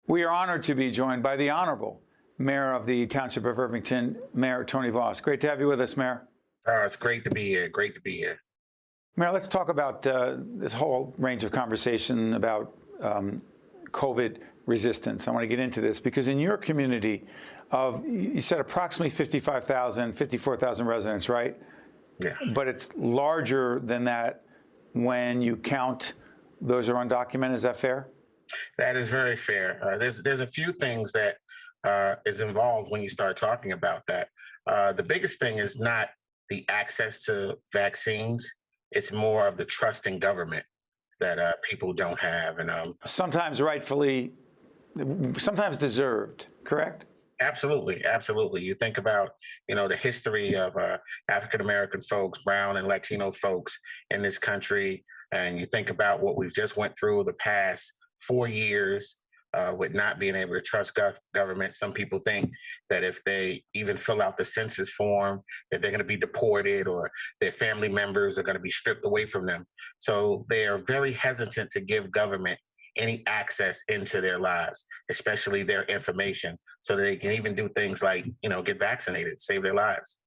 We are honored to be joined by the Honorable Mayor of the Township of Irvington, Mayor Tony Vauss. Great to have you with us, Mayor. It's great to be here. Great to be here. Mayor, let's talk about this whole range of conversation about COVID resistance. I want to get into this because in your community you said approximately 54,000 residents, right? Yeah. But it's larger than that when you count those are undocumented. Is that fair? That is very fair. There's a few things that is involved when you start talking about that. The biggest thing is not the access to vaccines. It's more of the trust in government that people don't have. And sometimes rightfully, sometimes deserved, correct? Absolutely. Absolutely. You think about, the history of African-American folks, Brown and Latino folks in this country. And you think about what we've just went through the past 4 years with not being able to trust government. Some people think that if they even fill out the census form, that they're going to be deported or their family members are going to be stripped away from them. So they are very hesitant to give government any access into their lives, especially their information, so that they can even do things like, get vaccinated, save their lives.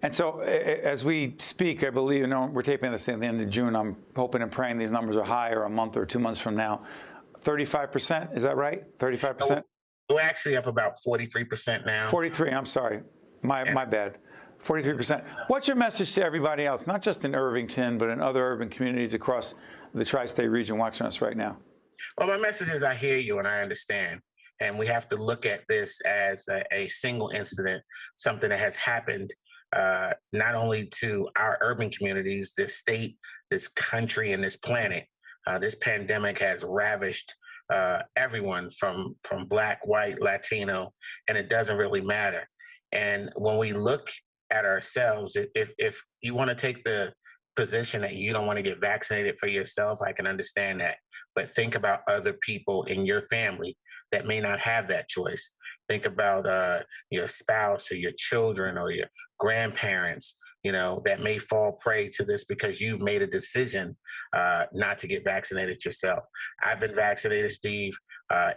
And so as we speak, I believe, we're taping this at the end of June. I'm hoping and praying these numbers are higher a month or 2 months from now. 35%, is that right? 35%? We're actually up about 43% now. 43, I'm sorry. My bad. 43%. What's your message to everybody else, not just in Irvington, but in other urban communities across the tri-state region watching us right now? Well, my message is I hear you and I understand. And we have to look at this as a single incident, something that has happened not only to our urban communities, this state, this country, and this planet. This pandemic has ravished everyone from Black, white, Latino, and it doesn't really matter. And when we look at ourselves, if you want to take the position that you don't want to get vaccinated for yourself, I can understand that. But think about other people in your family that may not have that choice. Think about your spouse or your children or your grandparents, that may fall prey to this because you've made a decision not to get vaccinated yourself. I've been vaccinated, Steve.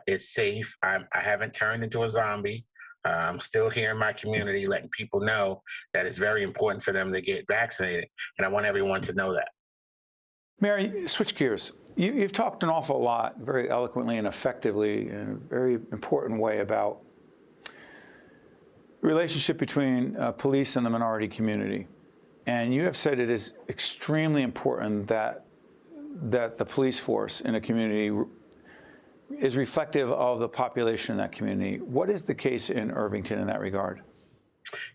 It's safe. I haven't turned into a zombie. I'm still here in my community letting people know that it's very important for them to get vaccinated. And I want everyone to know that. Mary, switch gears. You've talked an awful lot, very eloquently and effectively, in a very important way about relationship between police and the minority community. And you have said it is extremely important that the police force in a community is reflective of the population in that community. What is the case in Irvington in that regard?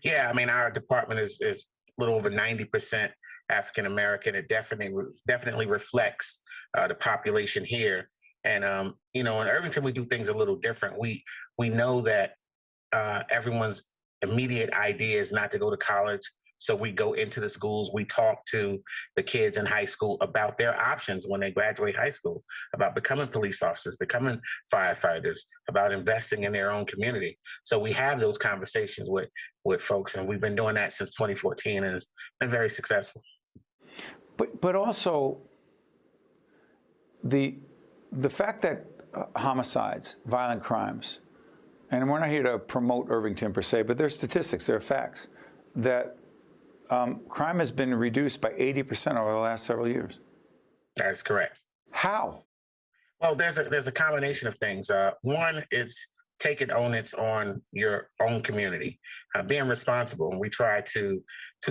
Yeah, our department is a little over 90% African American. It definitely reflects the population here. And in Irvington, we do things a little different. We know that everyone's immediate idea is not to go to college. So we go into the schools, we talk to the kids in high school about their options when they graduate high school, about becoming police officers, becoming firefighters, about investing in their own community. So we have those conversations with folks, and we've been doing that since 2014, and it's been very successful. But also the fact that homicides, violent crimes, and we're not here to promote Irvington per se, but there's statistics, there are facts, that crime has been reduced by 80% over the last several years. That's correct. How? Well, there's a combination of things. One, it's taking onus on your own community, being responsible. And we try to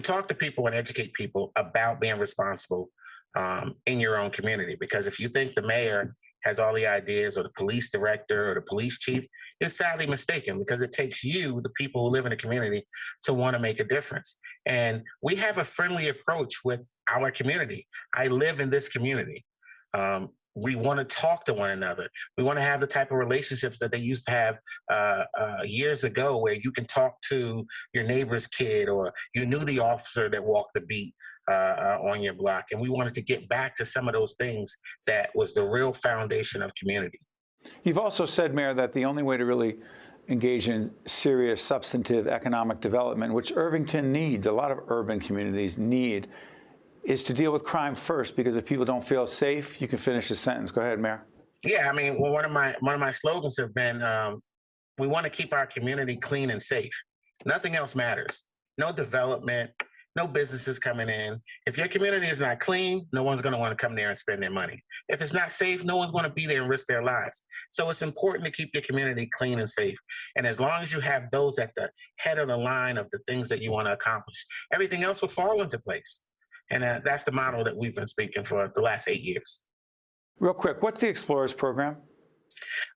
talk to people and educate people about being responsible in your own community. Because if you think the mayor has all the ideas, or the police director, or the police chief, you're sadly mistaken, because it takes you, the people who live in the community, to want to make a difference. And we have a friendly approach with our community. I live in this community. We want to talk to one another. We want to have the type of relationships that they used to have years ago, where you can talk to your neighbor's kid, or you knew the officer that walked the beat on your block. And we wanted to get back to some of those things that was the real foundation of community. You've also said, Mayor, that the only way to really engage in serious substantive economic development, which Irvington needs, a lot of urban communities need, is to deal with crime first, because if people don't feel safe, you can finish the sentence. Go ahead, Mayor. Yeah, I mean, well, one of my slogans have been, we want to keep our community clean and safe. Nothing else matters. No development, no businesses coming in. If your community is not clean, no one's going to want to come there and spend their money. If it's not safe, no one's going to be there and risk their lives. So it's important to keep your community clean and safe. And as long as you have those at the head of the line of the things that you want to accomplish, everything else will fall into place. And that's the model that we've been speaking for the last 8 years. Real quick, what's the Explorers program?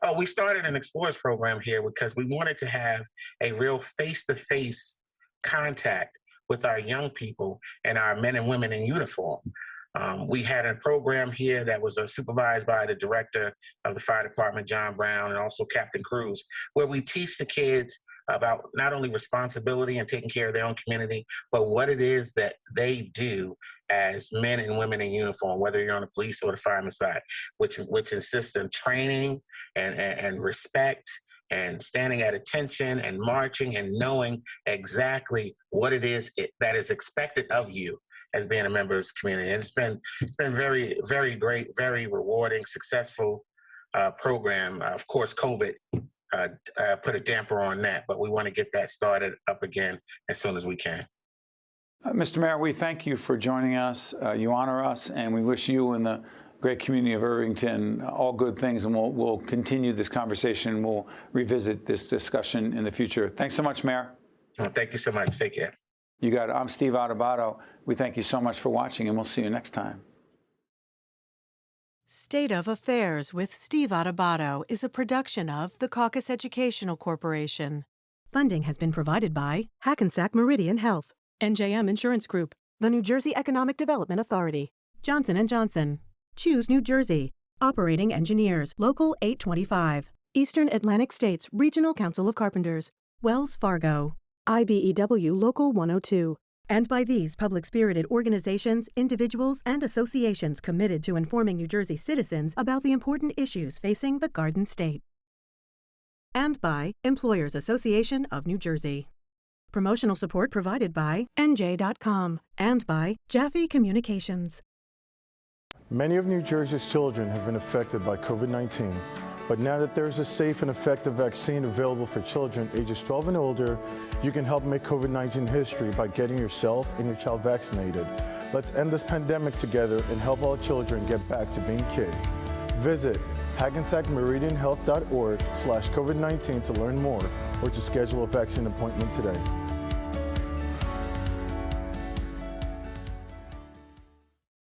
Oh, we started an Explorers program here because we wanted to have a real face-to-face contact with our young people and our men and women in uniform. We had a program here that was supervised by the director of the fire department, John Brown, and also Captain Cruz, where we teach the kids about not only responsibility and taking care of their own community, but what it is that they do as men and women in uniform, whether you're on the police or the fireman side, which insists on training and respect and standing at attention and marching and knowing exactly what it is that is expected of you as being a member of this community. And it's been very, very great, very rewarding, successful program. Of course, COVID put a damper on that, but we want to get that started up again as soon as we can. Mr. Mayor, we thank you for joining us. You honor us, and we wish you and the great community of Irvington all good things, and we'll continue this conversation. We'll revisit this discussion in the future. Thanks so much, Mayor. Well, thank you so much. Take care. You got it. I'm Steve Adubato. We thank you so much for watching, and we'll see you next time. State of Affairs with Steve Adubato is a production of the Caucus Educational Corporation. Funding has been provided by Hackensack Meridian Health, NJM Insurance Group, the New Jersey Economic Development Authority, Johnson & Johnson, Choose New Jersey, Operating Engineers, Local 825, Eastern Atlantic States Regional Council of Carpenters, Wells Fargo, IBEW Local 102, and by these public-spirited organizations, individuals, and associations committed to informing New Jersey citizens about the important issues facing the Garden State. And by Employers Association of New Jersey. Promotional support provided by NJ.com and by Jaffe Communications. Many of New Jersey's children have been affected by COVID-19, but now that there's a safe and effective vaccine available for children ages 12 and older, you can help make COVID-19 history by getting yourself and your child vaccinated. Let's end this pandemic together and help all children get back to being kids. Visit hackensackmeridianhealth.org/COVID-19 to learn more or to schedule a vaccine appointment today.